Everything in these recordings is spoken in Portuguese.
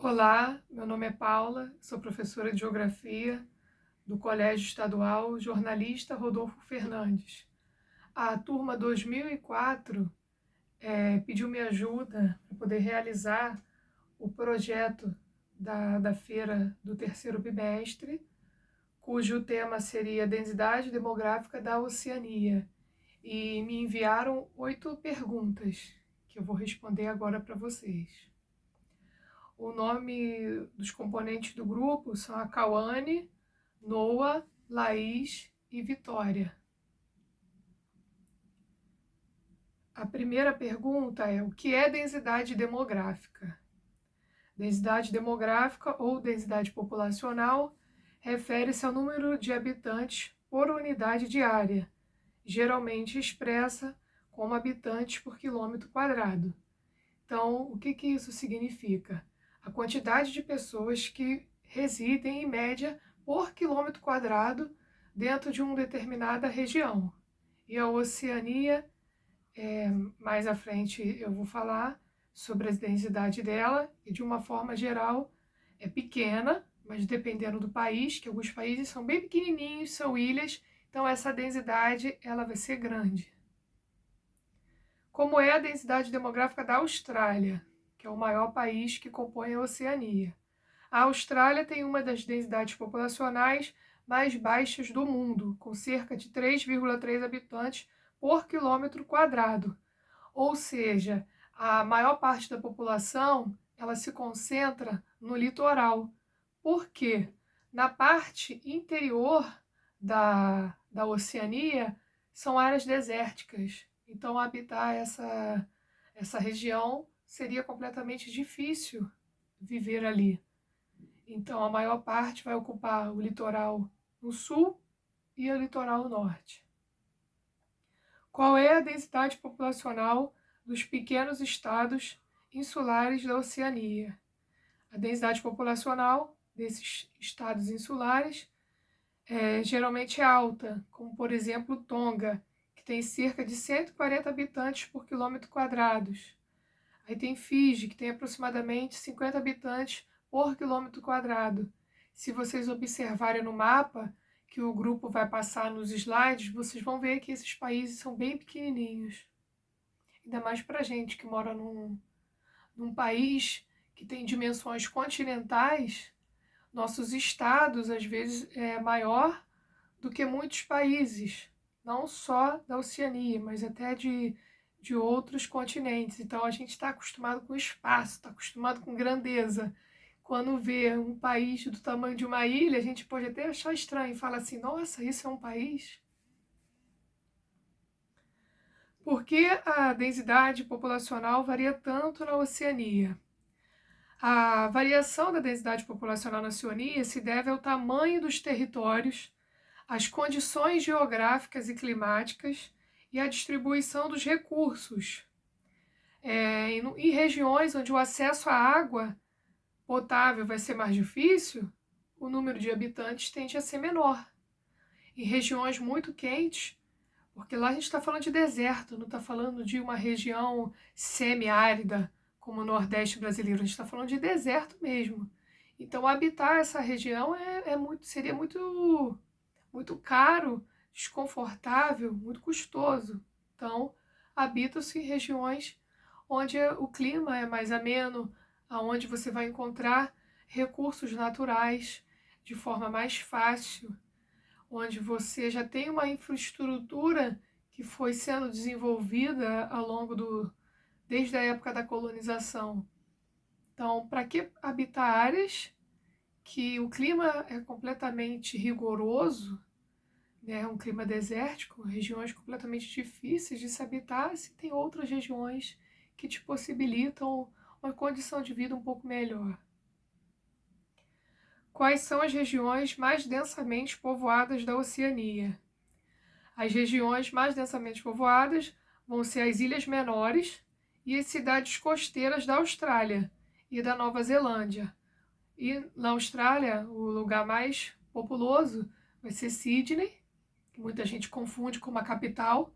Olá, meu nome é Paula, sou professora de Geografia do Colégio Estadual Jornalista Rodolfo Fernandes. A turma 2004 pediu minha ajuda para poder realizar o projeto da feira do terceiro bimestre, cujo tema seria Densidade Demográfica da Oceania. E me enviaram 8 perguntas que eu vou responder agora para vocês. O nome dos componentes do grupo são a Cauane, Noah, Laís e Vitória. A primeira pergunta é: o que é densidade demográfica? Densidade demográfica ou densidade populacional refere-se ao número de habitantes por unidade de área, geralmente expressa como habitantes por quilômetro quadrado. Então, o que isso significa? A quantidade de pessoas que residem, em média, por quilômetro quadrado dentro de uma determinada região. E a Oceania, mais à frente eu vou falar sobre a densidade dela, e de uma forma geral é pequena, mas dependendo do país, que alguns países são bem pequenininhos, são ilhas, então essa densidade ela vai ser grande. Como é a densidade demográfica da Austrália, que é o maior país que compõe a Oceania. A Austrália tem uma das densidades populacionais mais baixas do mundo, com cerca de 3,3 habitantes por quilômetro quadrado. Ou seja, a maior parte da população ela se concentra no litoral. Por quê? Na parte interior da Oceania são áreas desérticas. Então, habitar essa região seria completamente difícil viver ali. Então, a maior parte vai ocupar o litoral no sul e o litoral norte. Qual é a densidade populacional dos pequenos estados insulares da Oceania? A densidade populacional desses estados insulares geralmente é alta, como por exemplo Tonga, que tem cerca de 140 habitantes por quilômetro quadrados. Aí tem Fiji, que tem aproximadamente 50 habitantes por quilômetro quadrado. Se vocês observarem no mapa, que o grupo vai passar nos slides, vocês vão ver que esses países são bem pequenininhos. Ainda mais para a gente que mora num país que tem dimensões continentais, nossos estados, às vezes, é maior do que muitos países, não só da Oceania, mas até de outros continentes. Então, a gente está acostumado com espaço, está acostumado com grandeza. Quando vê um país do tamanho de uma ilha, a gente pode até achar estranho e fala assim, nossa, isso é um país? Por que a densidade populacional varia tanto na Oceania? A variação da densidade populacional na Oceania se deve ao tamanho dos territórios, às condições geográficas e climáticas e à distribuição dos recursos. Em regiões onde o acesso à água potável vai ser mais difícil, o número de habitantes tende a ser menor. Em regiões muito quentes, porque lá a gente está falando de deserto, não está falando de uma região semiárida, como o Nordeste brasileiro, a gente está falando de deserto mesmo. Então, habitar essa região seria muito caro, desconfortável, muito custoso. Então, habita-se em regiões onde o clima é mais ameno, aonde você vai encontrar recursos naturais de forma mais fácil, onde você já tem uma infraestrutura que foi sendo desenvolvida desde a época da colonização. Então, para que habitar áreas que o clima é completamente rigoroso, né, um clima desértico, regiões completamente difíceis de se habitar, se tem outras regiões que te possibilitam uma condição de vida um pouco melhor? Quais são as regiões mais densamente povoadas da Oceania? As regiões mais densamente povoadas vão ser as ilhas menores e as cidades costeiras da Austrália e da Nova Zelândia. E na Austrália, o lugar mais populoso vai ser Sydney, que muita gente confunde com uma capital,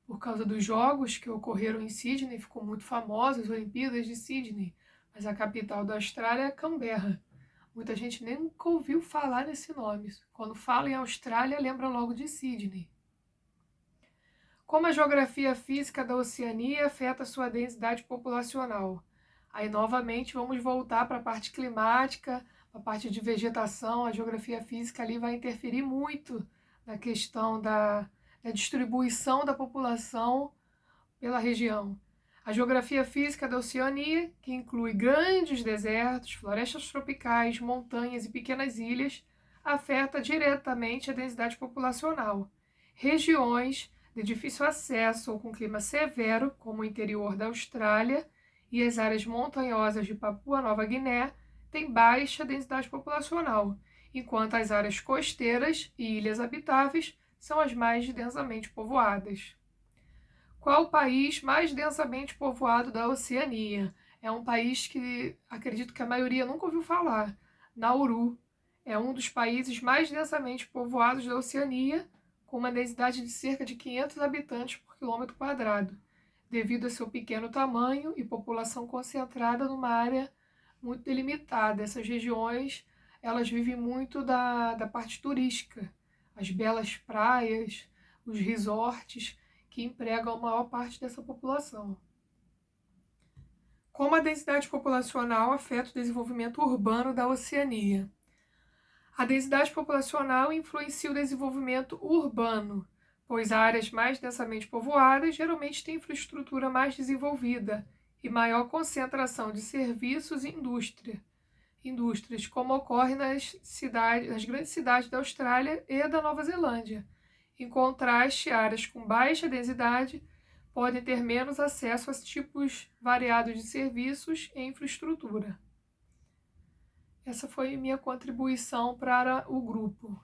por causa dos jogos que ocorreram em Sydney, ficou muito famosa, as Olimpíadas de Sydney. mas a capital da Austrália é Canberra. Muita gente nem nunca ouviu falar nesse nome. Quando fala em Austrália, lembra logo de Sydney. Como a geografia física da Oceania afeta sua densidade populacional? Aí, novamente, vamos voltar para a parte climática, a parte de vegetação. A geografia física ali vai interferir muito na questão da distribuição da população pela região. A geografia física da Oceania, que inclui grandes desertos, florestas tropicais, montanhas e pequenas ilhas, afeta diretamente a densidade populacional. Regiões de difícil acesso ou com clima severo, como o interior da Austrália e as áreas montanhosas de Papua Nova Guiné, têm baixa densidade populacional, enquanto as áreas costeiras e ilhas habitáveis são as mais densamente povoadas. Qual o país mais densamente povoado da Oceania? É um país que acredito que a maioria nunca ouviu falar. Nauru é um dos países mais densamente povoados da Oceania, com uma densidade de cerca de 500 habitantes por quilômetro quadrado, devido a seu pequeno tamanho e população concentrada numa área muito delimitada. Essas regiões, elas vivem muito da parte turística, as belas praias, os resorts, que empregam a maior parte dessa população. Como a densidade populacional afeta o desenvolvimento urbano da Oceania? A densidade populacional influencia o desenvolvimento urbano, pois áreas mais densamente povoadas geralmente têm infraestrutura mais desenvolvida e maior concentração de serviços e indústrias, como ocorre nas grandes cidades da Austrália e da Nova Zelândia. Em contraste, áreas com baixa densidade podem ter menos acesso a tipos variados de serviços e infraestrutura. Essa foi minha contribuição para o grupo.